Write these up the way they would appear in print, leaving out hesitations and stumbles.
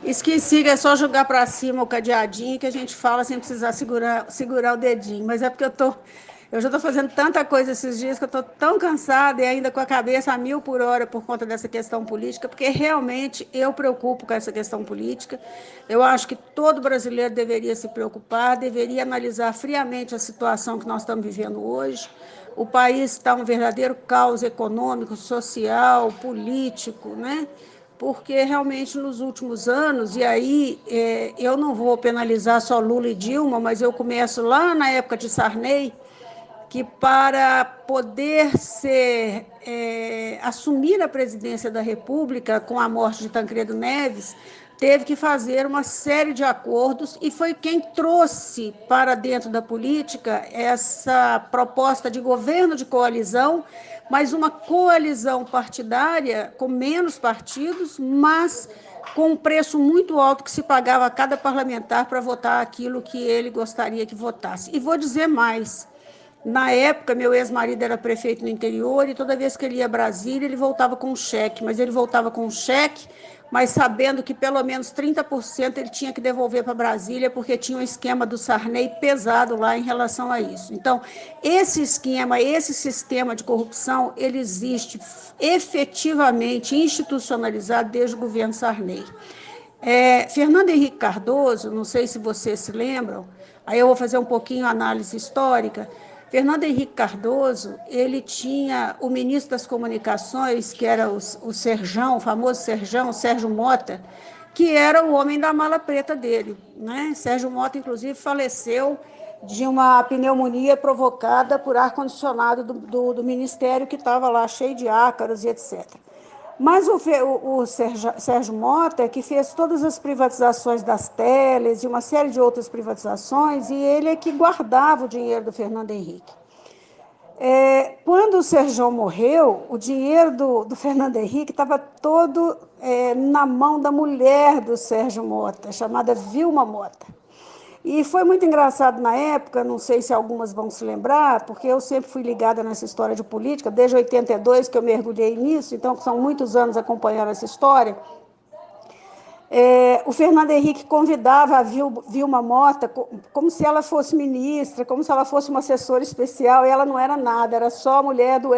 Esqueci que é só jogar para cima o cadeadinho que a gente fala sem precisar segurar o dedinho. Mas é porque eu já estou fazendo tanta coisa esses dias que eu estou tão cansada e ainda com a cabeça a mil por hora por conta dessa questão política, porque realmente eu preocupo com essa questão política. Eu acho que todo brasileiro deveria se preocupar, deveria analisar friamente a situação que nós estamos vivendo hoje. O país está um verdadeiro caos econômico, social, político, né? Porque realmente nos últimos anos, e aí eu não vou penalizar só Lula e Dilma, mas eu começo lá na época de Sarney, que para poder assumir a presidência da República com a morte de Tancredo Neves, teve que fazer uma série de acordos e foi quem trouxe para dentro da política essa proposta de governo de coalizão, mas uma coalizão partidária com menos partidos, mas com um preço muito alto que se pagava a cada parlamentar para votar aquilo que ele gostaria que votasse. E vou dizer mais, na época, meu ex-marido era prefeito no interior e toda vez que ele ia a Brasília, ele voltava com um cheque, mas ele voltava com um cheque, mas sabendo que pelo menos 30% ele tinha que devolver para Brasília, porque tinha um esquema do Sarney pesado lá em relação a isso. Então, esse esquema, esse sistema de corrupção, ele existe efetivamente institucionalizado desde o governo Sarney. Fernando Henrique Cardoso, não sei se vocês se lembram, aí eu vou fazer um pouquinho a análise histórica. Fernando Henrique Cardoso, ele tinha o ministro das Comunicações, que era o Serjão, o famoso Serjão, Sérgio Mota, que era o homem da mala preta dele, né? Sérgio Mota, inclusive, faleceu de uma pneumonia provocada por ar-condicionado do ministério que estava lá cheio de ácaros e etc. Mas o Sérgio Mota, que fez todas as privatizações das teles e uma série de outras privatizações, e ele é que guardava o dinheiro do Fernando Henrique. Quando o Sérgio morreu, o dinheiro do Fernando Henrique estava todo na mão da mulher do Sérgio Mota, chamada Vilma Mota. E foi muito engraçado na época, não sei se algumas vão se lembrar, porque eu sempre fui ligada nessa história de política, desde 82 que eu mergulhei nisso, então são muitos anos acompanhando essa história. O Fernando Henrique convidava a Vilma Mota como se ela fosse ministra, como se ela fosse uma assessora especial, e ela não era nada, era só a mulher do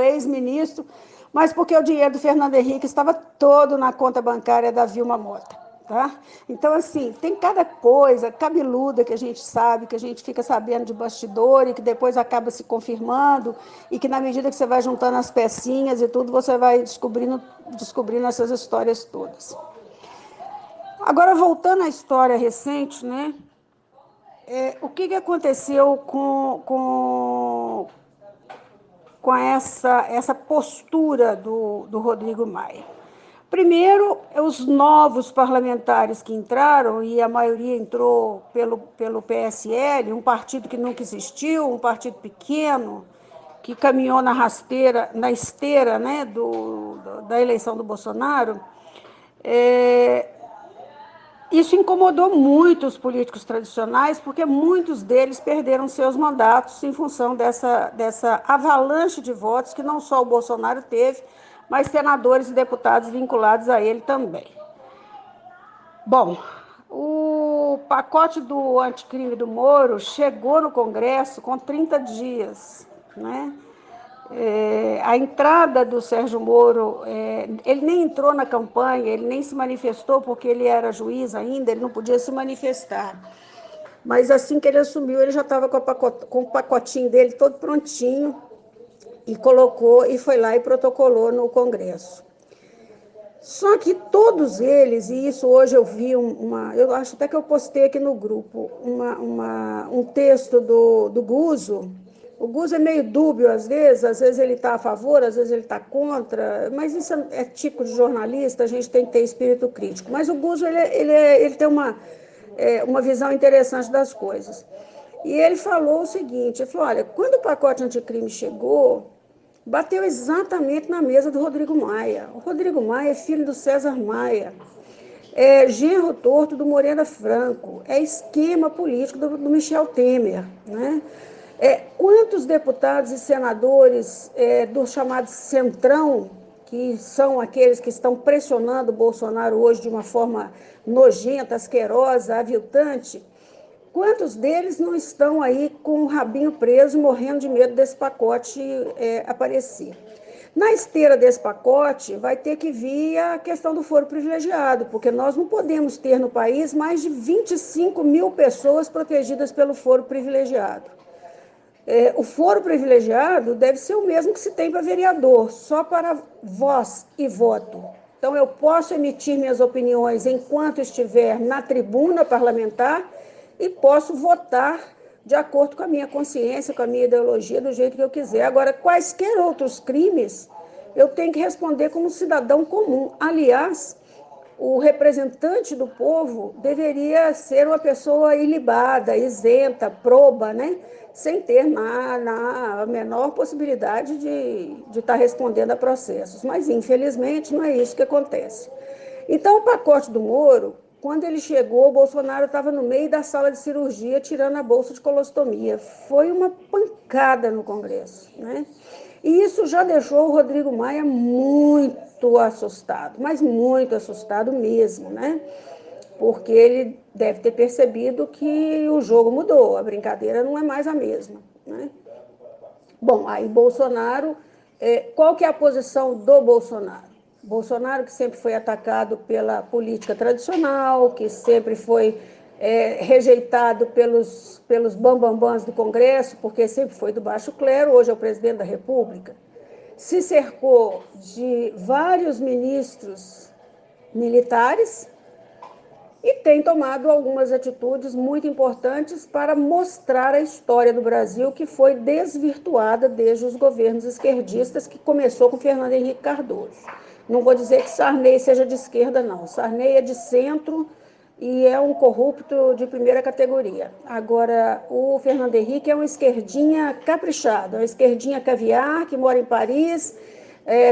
ex-ministro, mas porque o dinheiro do Fernando Henrique estava todo na conta bancária da Vilma Mota. Tá? Então, assim, tem cada coisa cabeluda que a gente sabe, que a gente fica sabendo de bastidor e que depois acaba se confirmando, e que na medida que você vai juntando as pecinhas e tudo, você vai descobrindo essas histórias todas. Agora, voltando à história recente, né? O que aconteceu com essa postura do Rodrigo Maia? Primeiro, os novos parlamentares que entraram, e a maioria entrou pelo PSL, um partido que nunca existiu, um partido pequeno, que caminhou na esteira, né, da eleição do Bolsonaro. Isso incomodou muito os políticos tradicionais, porque muitos deles perderam seus mandatos em função dessa avalanche de votos que não só o Bolsonaro teve, mas senadores e deputados vinculados a ele também. Bom, o pacote do anticrime do Moro chegou no Congresso com 30 dias, né? A entrada do Sérgio Moro, ele nem entrou na campanha, ele nem se manifestou porque ele era juiz ainda, ele não podia se manifestar. Mas assim que ele assumiu, ele já estava com o pacotinho dele todo prontinho e colocou, e foi lá e protocolou no Congresso. Só que todos eles, e isso hoje eu vi eu acho até que eu postei aqui no grupo, um texto do Guzzo. O Guzzo é meio dúbio às vezes ele está a favor, às vezes ele está contra, mas isso é tipo de jornalista, a gente tem que ter espírito crítico. Mas o Guzzo, ele tem uma visão interessante das coisas. E ele falou o seguinte, ele falou, olha, quando o pacote anticrime chegou, bateu exatamente na mesa do Rodrigo Maia. O Rodrigo Maia é filho do César Maia, é genro torto do Moreira Franco, é esquema político do Michel Temer, né? Quantos deputados e senadores do chamado Centrão, que são aqueles que estão pressionando o Bolsonaro hoje de uma forma nojenta, asquerosa, aviltante, quantos deles não estão aí com o rabinho preso, morrendo de medo desse pacote aparecer? Na esteira desse pacote, vai ter que vir a questão do foro privilegiado, porque nós não podemos ter no país mais de 25 mil pessoas protegidas pelo foro privilegiado. O foro privilegiado deve ser o mesmo que se tem para vereador, só para voz e voto. Então, eu posso emitir minhas opiniões enquanto estiver na tribuna parlamentar e posso votar de acordo com a minha consciência, com a minha ideologia, do jeito que eu quiser. Agora, quaisquer outros crimes, eu tenho que responder como cidadão comum. Aliás, o representante do povo deveria ser uma pessoa ilibada, isenta, proba, né? Sem ter a menor possibilidade de estar respondendo a processos. Mas, infelizmente, não é isso que acontece. Então, o pacote do Moro, quando ele chegou, o Bolsonaro estava no meio da sala de cirurgia, tirando a bolsa de colostomia. Foi uma pancada no Congresso, né? E isso já deixou o Rodrigo Maia muito assustado, mas muito assustado mesmo, né? Porque ele deve ter percebido que o jogo mudou, a brincadeira não é mais a mesma, né? Bom, aí Bolsonaro, qual que é a posição do Bolsonaro? Bolsonaro, que sempre foi atacado pela política tradicional, que sempre foi rejeitado pelos bambambãs do Congresso, porque sempre foi do baixo clero, hoje é o presidente da República, se cercou de vários ministros militares e tem tomado algumas atitudes muito importantes para mostrar a história do Brasil, que foi desvirtuada desde os governos esquerdistas, que começou com Fernando Henrique Cardoso. Não vou dizer que Sarney seja de esquerda, não. Sarney é de centro e é um corrupto de primeira categoria. Agora, o Fernando Henrique é uma esquerdinha caprichada, uma esquerdinha caviar, que mora em Paris,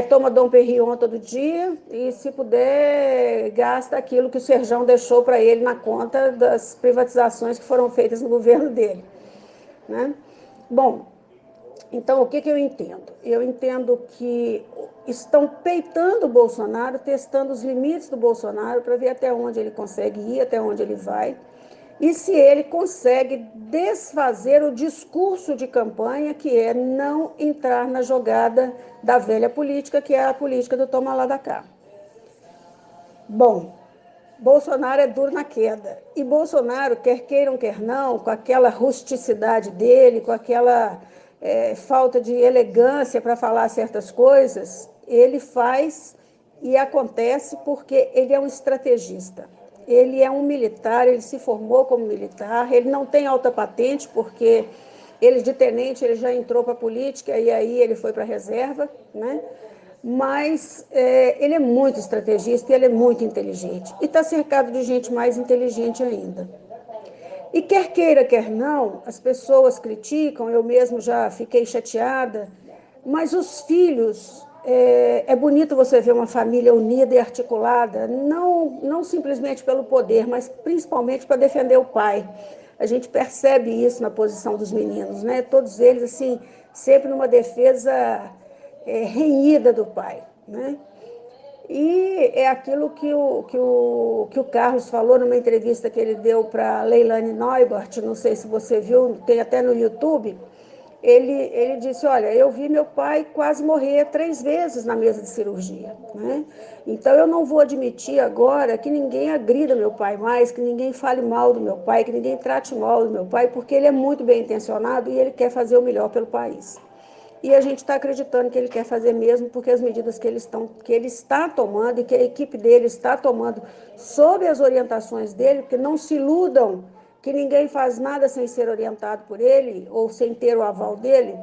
toma Dom Perignon todo dia e, se puder, gasta aquilo que o Serjão deixou para ele na conta das privatizações que foram feitas no governo dele, né? Bom, então, o que eu entendo? Eu entendo que estão peitando o Bolsonaro, testando os limites do Bolsonaro para ver até onde ele consegue ir, até onde ele vai, e se ele consegue desfazer o discurso de campanha, que é não entrar na jogada da velha política, que é a política do toma lá da cá. Bom, Bolsonaro é duro na queda. E Bolsonaro, quer queiram, quer não, com aquela rusticidade dele, com aquela falta de elegância para falar certas coisas, ele faz e acontece porque ele é um estrategista. Ele é um militar, ele se formou como militar, ele não tem alta patente, porque ele de tenente ele já entrou para a política e aí ele foi para a reserva, né? Mas ele é muito estrategista e ele é muito inteligente. E está cercado de gente mais inteligente ainda. E quer queira, quer não, as pessoas criticam, eu mesmo já fiquei chateada, mas os filhos, é bonito você ver uma família unida e articulada, não simplesmente pelo poder, mas principalmente para defender o pai. A gente percebe isso na posição dos meninos, né? Todos eles, assim, sempre numa defesa renhida do pai, né? E é aquilo que o Carlos falou numa entrevista que ele deu para Leilani Neubart, não sei se você viu, tem até no YouTube. Ele disse, olha, eu vi meu pai quase morrer 3 vezes na mesa de cirurgia, né? Então, eu não vou admitir agora que ninguém agrida meu pai mais, que ninguém fale mal do meu pai, que ninguém trate mal do meu pai, porque ele é muito bem intencionado e ele quer fazer o melhor pelo país. E a gente está acreditando que ele quer fazer mesmo, porque as medidas que ele está tomando e que a equipe dele está tomando sob as orientações dele, porque não se iludam que ninguém faz nada sem ser orientado por ele ou sem ter o aval dele.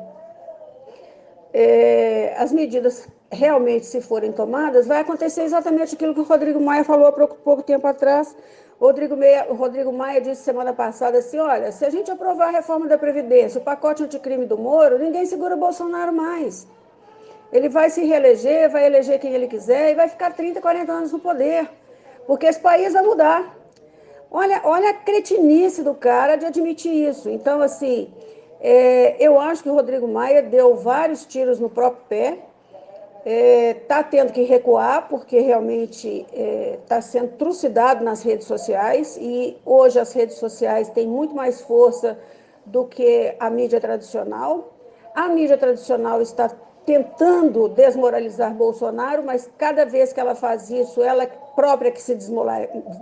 As medidas realmente, se forem tomadas, vai acontecer exatamente aquilo que o Rodrigo Maia falou há pouco tempo atrás. O Rodrigo Maia disse semana passada assim, olha, se a gente aprovar a reforma da Previdência, o pacote anticrime do Moro, ninguém segura o Bolsonaro mais. Ele vai se reeleger, vai eleger quem ele quiser e vai ficar 30, 40 anos no poder, porque esse país vai mudar. Olha a cretinice do cara de admitir isso. Então, assim, eu acho que o Rodrigo Maia deu vários tiros no próprio pé. está tendo que recuar, porque realmente está sendo trucidado nas redes sociais, e hoje as redes sociais têm muito mais força do que a mídia tradicional. A mídia tradicional está tentando desmoralizar Bolsonaro, mas cada vez que ela faz isso, ela própria que se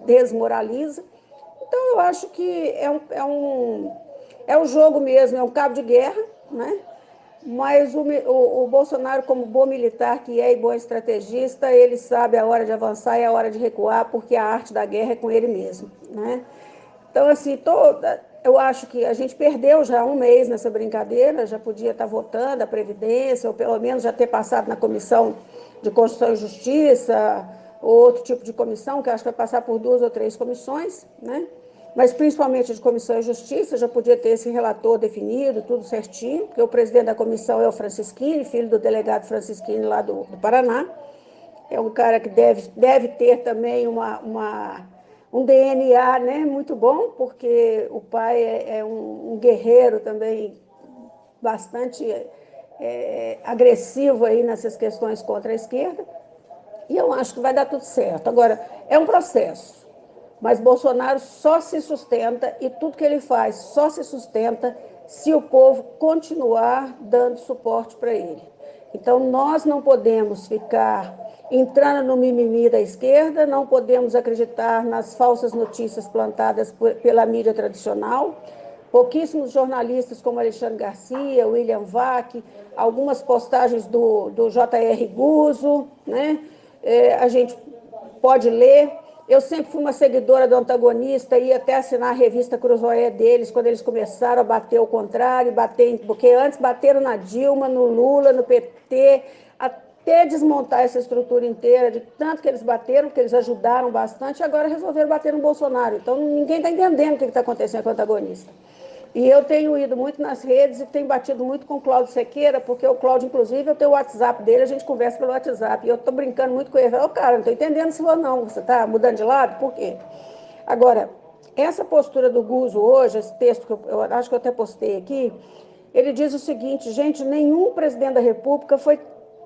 desmoraliza. Então, eu acho que é um jogo mesmo, é um cabo de guerra, né? Mas o Bolsonaro, como bom militar que é e bom estrategista, ele sabe a hora de avançar e a hora de recuar, porque a arte da guerra é com ele mesmo, né? Então, assim, eu acho que a gente perdeu já um mês nessa brincadeira, já podia estar votando a Previdência, ou pelo menos já ter passado na Comissão de Constituição e Justiça, ou outro tipo de comissão, que acho que vai passar por 2 ou 3 comissões, né? Mas principalmente de Comissão e Justiça, já podia ter esse relator definido, tudo certinho, porque o presidente da comissão é o Francisquini, filho do delegado Francisquini lá do Paraná. É um cara que deve ter também um DNA, né, muito bom, porque o pai é um guerreiro também bastante agressivo aí nessas questões contra a esquerda. E eu acho que vai dar tudo certo. Agora, é um processo, mas Bolsonaro só se sustenta e tudo que ele faz só se sustenta se o povo continuar dando suporte para ele. Então, nós não podemos ficar entrando no mimimi da esquerda, não podemos acreditar nas falsas notícias plantadas pela mídia tradicional. Pouquíssimos jornalistas como Alexandre Garcia, William Vac, algumas postagens do J.R. Guzzo, né? A gente pode ler. Eu sempre fui uma seguidora do Antagonista, ia até assinar a revista Cruzoé deles, quando eles começaram a bater o contrário, porque antes bateram na Dilma, no Lula, no PT, até desmontar essa estrutura inteira, de tanto que eles bateram, que eles ajudaram bastante, e agora resolveram bater no Bolsonaro. Então, ninguém está entendendo o que está acontecendo com o Antagonista. E eu tenho ido muito nas redes e tenho batido muito com o Cláudio Sequeira, porque o Cláudio, inclusive, eu tenho o WhatsApp dele, a gente conversa pelo WhatsApp. E eu estou brincando muito com ele. Eu falo, cara, não estou entendendo se ou não. Você está mudando de lado? Por quê? Agora, essa postura do Guzzo hoje, esse texto que eu acho que eu até postei aqui, ele diz o seguinte, gente, nenhum presidente da República foi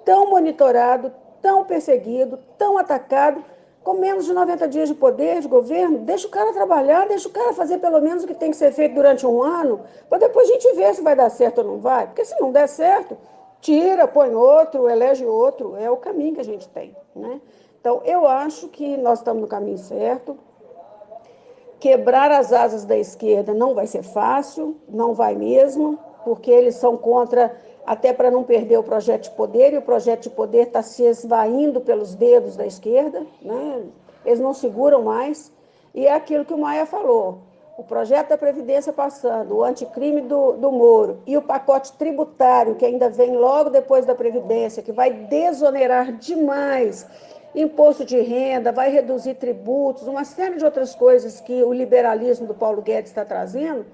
tão monitorado, tão perseguido, tão atacado, com menos de 90 dias de poder, de governo. Deixa o cara trabalhar, deixa o cara fazer pelo menos o que tem que ser feito durante um ano, para depois a gente ver se vai dar certo ou não vai. Porque se não der certo, tira, põe outro, elege outro. É o caminho que a gente tem, né? Então, eu acho que nós estamos no caminho certo. Quebrar as asas da esquerda não vai ser fácil, não vai mesmo, porque eles são contra, até para não perder o projeto de poder, e o projeto de poder está se esvaindo pelos dedos da esquerda, né? Eles não seguram mais, e é aquilo que o Maia falou, o projeto da Previdência passando, o anticrime do Moro, e o pacote tributário, que ainda vem logo depois da Previdência, que vai desonerar demais imposto de renda, vai reduzir tributos, uma série de outras coisas que o liberalismo do Paulo Guedes está trazendo,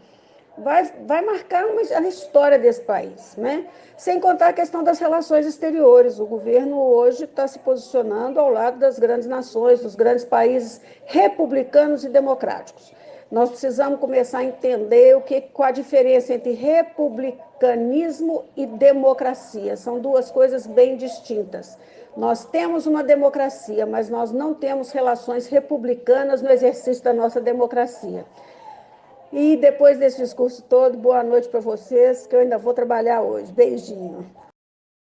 vai marcar a história desse país, né? Sem contar a questão das relações exteriores. O governo hoje está se posicionando ao lado das grandes nações, dos grandes países republicanos e democráticos. Nós precisamos começar a entender qual a diferença entre republicanismo e democracia. São duas coisas bem distintas. Nós temos uma democracia, mas nós não temos relações republicanas no exercício da nossa democracia. E depois desse discurso todo, boa noite para vocês, que eu ainda vou trabalhar hoje. Beijinho.